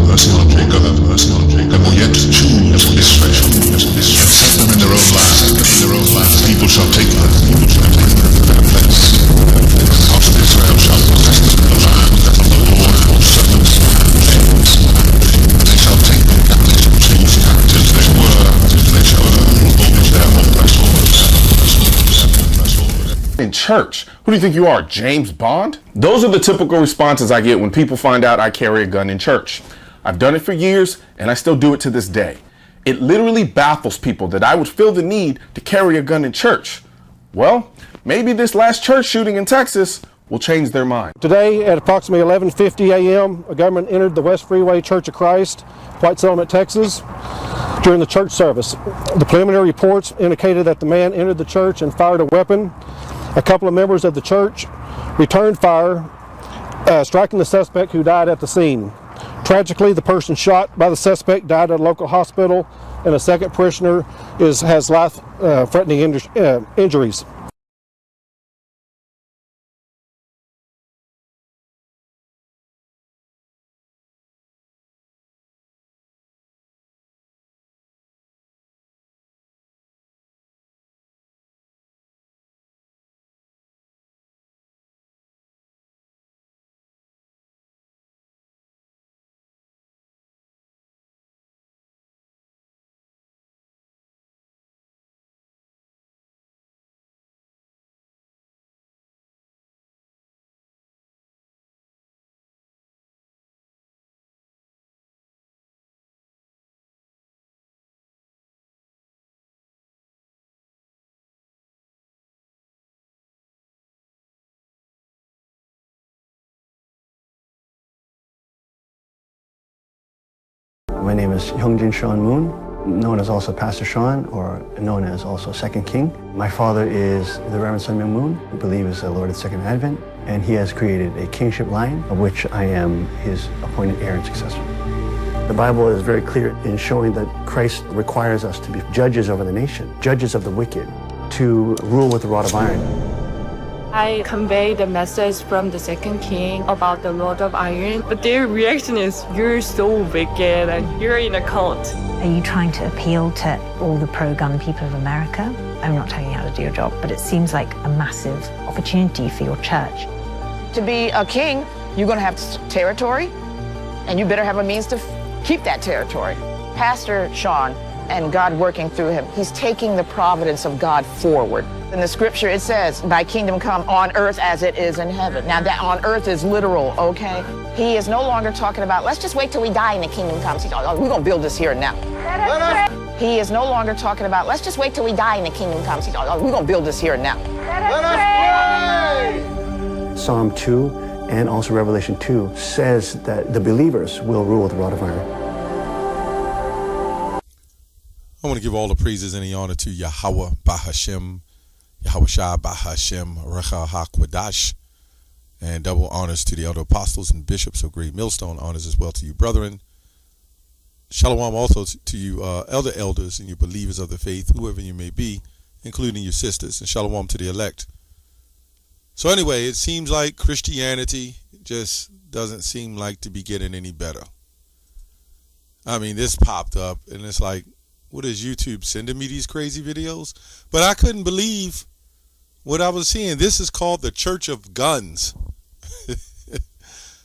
mercy on Jacob, have mercy on Jacob. And yet choose this flesh, and set them in their own land, People shall take them, their place. The house of Israel shall possess the land that the Lord will settle things. They shall take them captives, choose captives they shall over their oppressors. In church, who do you think you are, James Bond? Those are the typical responses I get when people find out I carry a gun in church. I've done it for years, and I still do it to this day. It literally baffles people that I would feel the need to carry a gun in church. Well, maybe this last church shooting in Texas will change their mind. Today at approximately 11:50 a.m., a gunman entered the West Freeway Church of Christ, White Settlement, Texas, during the church service. The preliminary reports indicated that the man entered the church and fired a weapon. A couple of members of the church returned fire, striking the suspect, who died at the scene. Tragically, the person shot by the suspect died at a local hospital, and a second parishioner has life-threatening injuries. My name is Hyungjin Sean Moon, known as also Pastor Sean, or known as also Second King. My father is the Reverend Sun Myung Moon, who believes is the Lord of Second Advent, and he has created a kingship line, of which I am his appointed heir and successor. The Bible is very clear in showing that Christ requires us to be judges over the nation, judges of the wicked, to rule with a rod of iron. I convey the message from the Second King about the Lord of Iron, but their reaction is, you're so wicked and you're in a cult. Are you trying to appeal to all the pro-gun people of America? I'm not telling you how to do your job, but it seems like a massive opportunity for your church. To be a king, you're going to have territory, and you better have a means to keep that territory. Pastor Sean, and God working through him, he's taking the providence of God forward. In the scripture it says, thy kingdom come on earth as it is in heaven. Now that on earth is literal, okay? He is no longer talking about, let's just wait till we die and the kingdom comes. He's, we're going to build this here and now. He is no longer talking about, let's just wait till we die and the kingdom comes. He's, we're going to build this here and now. Psalm 2 and also Revelation 2 says that the believers will rule with a rod of iron. I want to give all the praises and the honor to Yahweh Bahashem, Yahweh Shai Bahashem, Recha HaKwadash, and double honors to the elder apostles and bishops of Great Millstone. Honors as well to you, brethren. Shalom also to you, elder elders and you believers of the faith, whoever you may be, including your sisters, and shalom to the elect. So anyway, it seems like Christianity just doesn't seem like to be getting any better. I mean, this popped up, and it's like, what is YouTube sending me these crazy videos? But I couldn't believe what I was seeing. This is called the Church of Guns.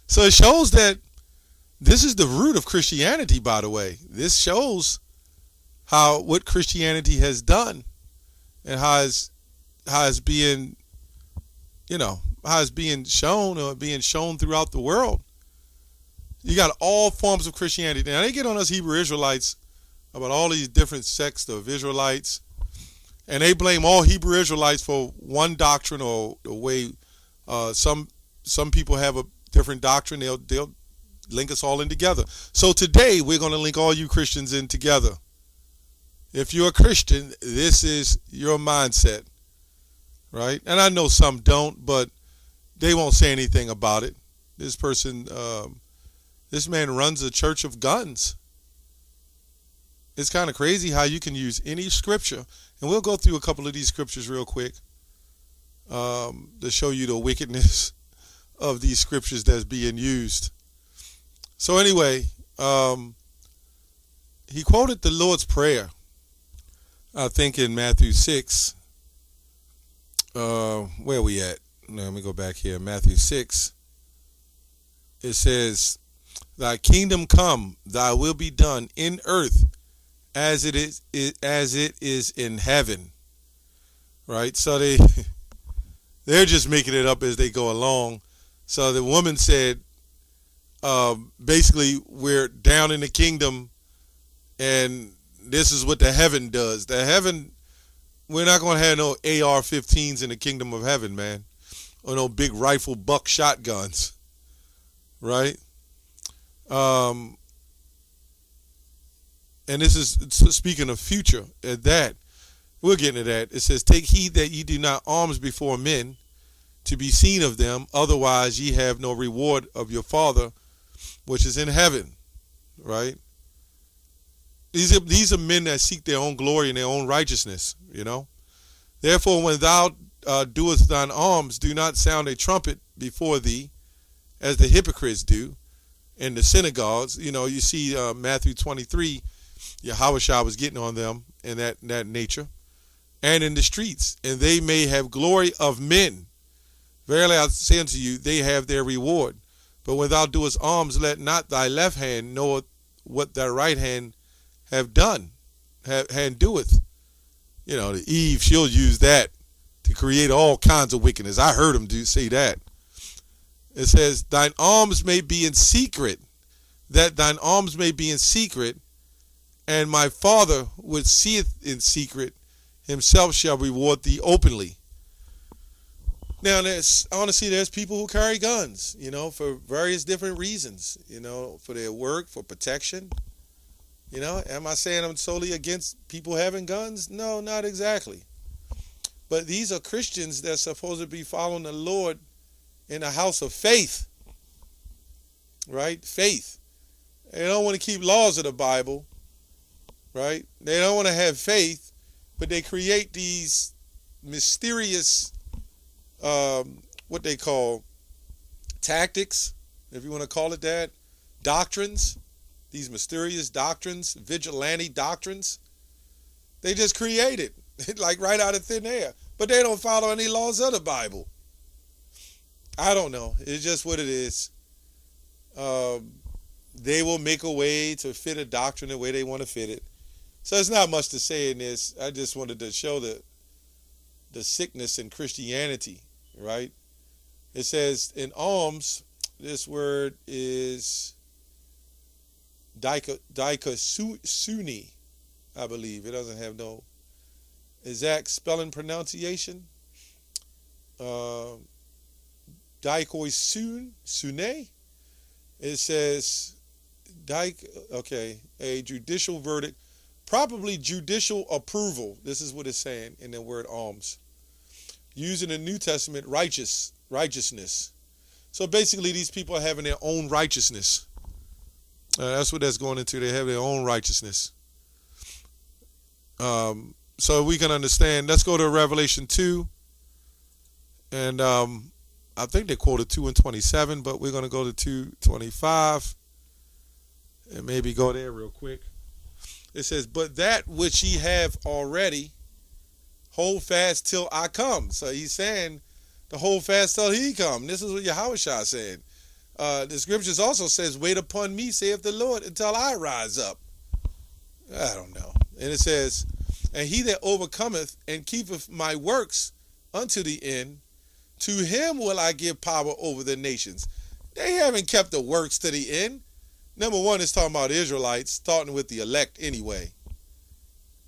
So it shows that this is the root of Christianity, by the way. This shows what Christianity has done and how it's being, how it's being shown or being shown throughout the world. You got all forms of Christianity. Now they get on us Hebrew Israelites about all these different sects of Israelites, and they blame all Hebrew Israelites for one doctrine or the way some people have a different doctrine. They'll link us all in together. So today we're going to link all you Christians in together. If you're a Christian, this is your mindset, right? And I know some don't, but they won't say anything about it. This person, this man runs a church of guns. It's kind of crazy how you can use any scripture, and we'll go through a couple of these scriptures real quick to show you the wickedness of these scriptures that's being used. So anyway, He quoted the Lord's Prayer, I think in Matthew 6. Where we at? Let me go back here. Matthew 6. It says, "Thy kingdom come, thy will be done in earth as it is in heaven." Right? So they're just making it up as they go along. So the woman said, basically, we're down in the kingdom, and this is what the heaven does. The heaven, we're not going to have no AR-15s in the kingdom of heaven, man, or no big rifle buck shotguns, right? And this is speaking of future. At that, we'll get into that. It says, "Take heed that ye do not arms before men, to be seen of them, otherwise ye have no reward of your Father which is in heaven." Right? These are men that seek their own glory and their own righteousness, you know. "Therefore, when thou doest thine alms, do not sound a trumpet before thee, as the hypocrites do in the synagogues." You know, you see Matthew 23, Yahushua was getting on them in that nature. "And in the streets, and they may have glory of men. Verily I say unto you, they have their reward. But when thou doest alms, let not thy left hand know what thy right hand have done, hand doeth." You know, the Eve, she'll use that to create all kinds of wickedness. I heard him say that. It says, "Thine alms may be in secret, that thine alms may be in secret, and my Father which seeth in secret himself shall reward thee openly." Now, honestly, there's people who carry guns, you know, for various different reasons, you know, for their work, for protection. You know, am I saying I'm solely against people having guns? No, not exactly. But these are Christians that's supposed to be following the Lord in a house of faith, right? Faith. They don't want to keep laws of the Bible, right? They don't want to have faith, but they create these mysterious what they call tactics, if you want to call it that, doctrines, these mysterious doctrines, vigilante doctrines. They just create it, like right out of thin air. But they don't follow any laws of the Bible. I don't know. It's just what it is. They will make a way to fit a doctrine the way they want to fit it. So it's not much to say in this. I just wanted to show the sickness in Christianity, right? It says in alms, this word is daikosuni, I believe. It doesn't have no exact spelling pronunciation. Daikosune. It says a judicial verdict, probably judicial approval. This is what it's saying in the word alms. Using the New Testament, righteousness. So basically, these people are having their own righteousness. That's what that's going into. They have their own righteousness. So we can understand. Let's go to Revelation 2. And I think they quoted 2:27, but we're going to go to 2:25. And maybe go there real quick. It says, "But that which ye have already, hold fast till I come." So he's saying to hold fast till he come. This is what Yahushua said. The scriptures also says, "Wait upon me, saith the Lord, until I rise up." I don't know. And it says, "And he that overcometh and keepeth my works unto the end, to him will I give power over the nations." They haven't kept the works to the end. Number one, it's talking about Israelites, starting with the elect anyway.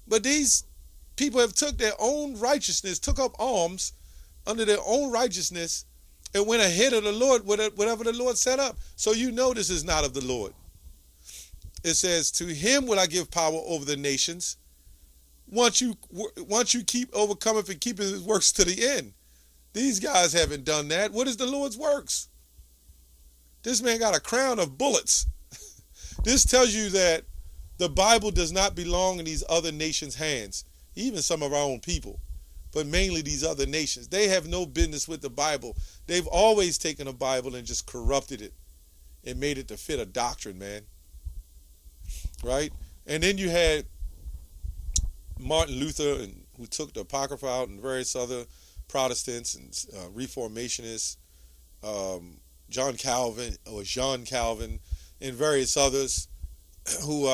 But these people have took their own righteousness, took up alms under their own righteousness, and went ahead of the Lord, whatever the Lord set up. So you know this is not of the Lord. It says, "To him will I give power over the nations." Once you keep overcoming and keeping his works to the end. These guys haven't done that. What is the Lord's works? This man got a crown of bullets. This tells you that the Bible does not belong in these other nations' hands, even some of our own people, but mainly these other nations. They have no business with the Bible. They've always taken a Bible and just corrupted it and made it to fit a doctrine, man. right? And then you had Martin Luther, and who took the Apocrypha out, and various other Protestants and Reformationists, John Calvin, and various others who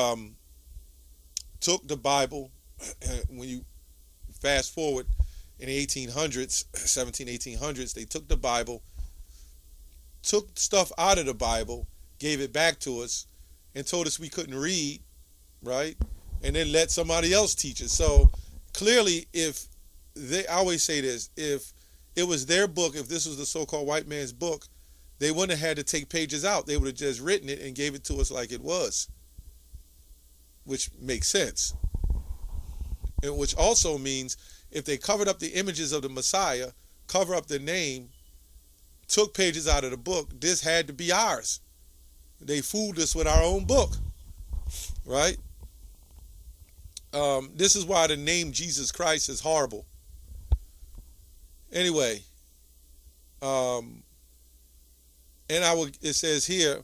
took the Bible. When you fast forward in the 1800s, 1800s, they took the Bible, took stuff out of the Bible, gave it back to us, and told us we couldn't read, right? And then let somebody else teach it. So clearly, I always say this, if it was their book, if this was the so-called white man's book, they wouldn't have had to take pages out. They would have just written it and gave it to us like it was, which makes sense. And which also means if they covered up the images of the Messiah, cover up the name, took pages out of the book, this had to be ours. They fooled us with our own book, right? This is why the name Jesus Christ is horrible. Anyway, it says here,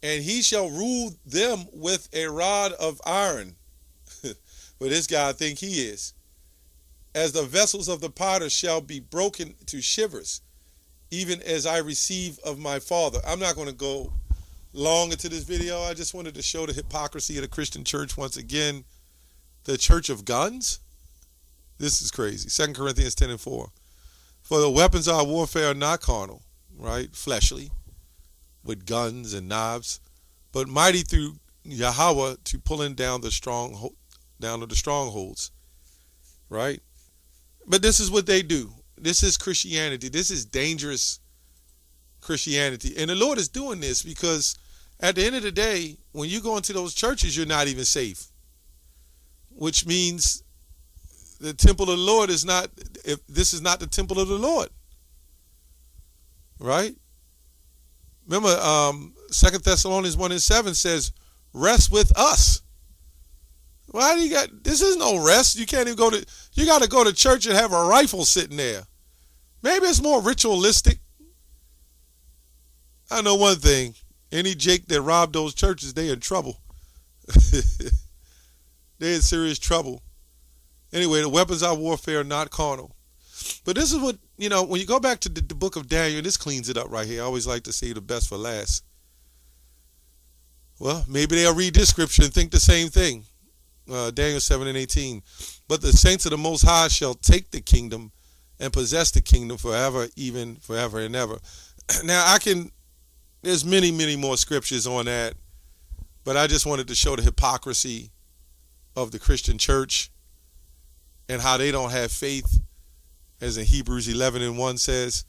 and he shall rule them with a rod of iron. But this guy I think he is. As the vessels of the potter shall be broken to shivers, even as I receive of my Father. I'm not going to go long into this video. I just wanted to show the hypocrisy of the Christian church once again. The church of guns? This is crazy. 2 Corinthians 10:4. For the weapons of our warfare are not carnal, right? Fleshly, with guns and knives, but mighty through Yahweh to pulling down the strongholds, right? But this is what they do. This is Christianity. This is dangerous Christianity. And the Lord is doing this because at the end of the day, when you go into those churches, you're not even safe. Which means the temple of the Lord is not, if this is not the temple of the Lord. Right? Remember, 2 Thessalonians 1:7 says, rest with us. Why do you got, this is no rest. You can't even go to, you got to go to church and have a rifle sitting there. Maybe it's more ritualistic. I know one thing. Any Jake that robbed those churches, they in trouble. They're in serious trouble. Anyway, the weapons of warfare are not carnal. But this is what, when you go back to the book of Daniel, this cleans it up right here. I always like to save the best for last. Well, maybe they'll read this scripture and think the same thing. Daniel 7:18. But the saints of the Most High shall take the kingdom and possess the kingdom forever, even forever and ever. Now, there's many, many more scriptures on that, but I just wanted to show the hypocrisy of the Christian church and how they don't have faith, as in Hebrews 11:1 says.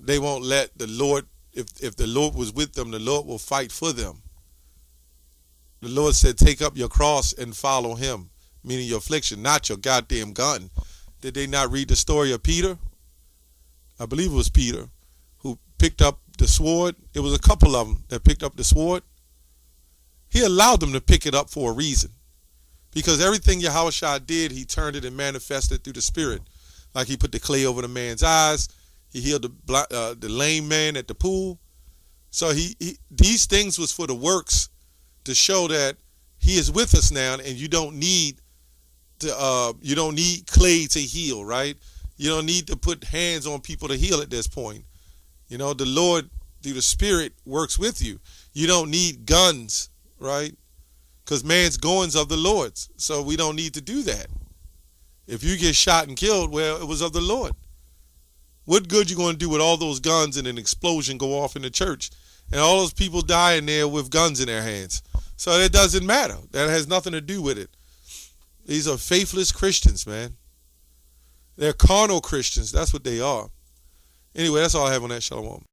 They won't let the Lord, if the Lord was with them, the Lord will fight for them. The Lord said, take up your cross and follow him, meaning your affliction, not your goddamn gun. Did they not read the story of Peter? I believe it was Peter who picked up the sword. It was a couple of them that picked up the sword. He allowed them to pick it up for a reason. Because everything Yahushua did, he turned it and manifested through the Spirit. Like he put the clay over the man's eyes. He healed the lame man at the pool. So these things was for the works to show that he is with us now, and you don't need clay to heal, right? You don't need to put hands on people to heal at this point. The Lord through the Spirit works with you. You don't need guns, right? Because man's goings of the Lord's. So we don't need to do that. If you get shot and killed, well, it was of the Lord. What good you going to do with all those guns and an explosion go off in the church and all those people die in there with guns in their hands? So it doesn't matter. That has nothing to do with it. These are faithless Christians, man. They're carnal Christians. That's what they are. Anyway, that's all I have on that. Shalom.